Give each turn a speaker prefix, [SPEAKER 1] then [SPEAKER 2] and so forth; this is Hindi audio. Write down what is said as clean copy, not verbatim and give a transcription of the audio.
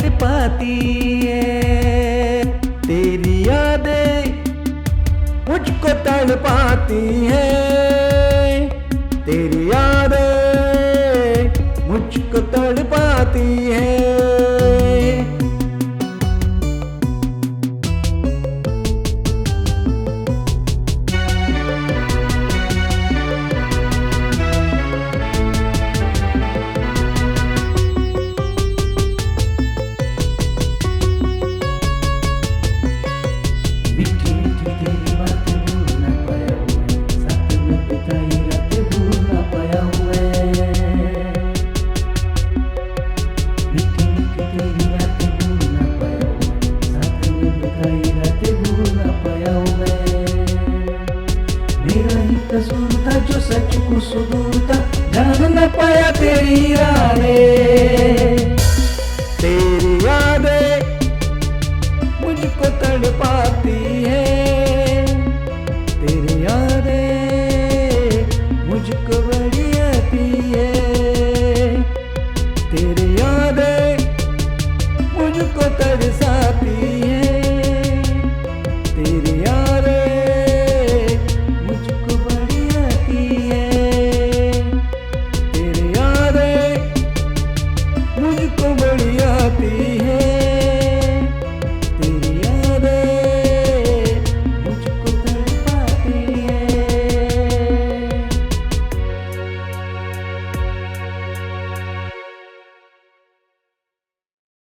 [SPEAKER 1] तड़पाती है, तेरी यादें मुझको तड़पाती है, तेरी यादें मुझको तड़पाती है। मीठी मीठी तेरी बातें भूल ना पाया हूँ मैं, साथ में बिताई रातें भूल ना पाया हूँ मैं। मीठी मीठी तेरी बातें भूल ना पाया हूँ मैं, साथ में बिताई रातें भूल ना पाया हूँ मैं। मेरा ही कसूर था जो सच को सुदूर था, जान ना पाया तेरी यादें, तेरी यादें मुझको तड़पाती है।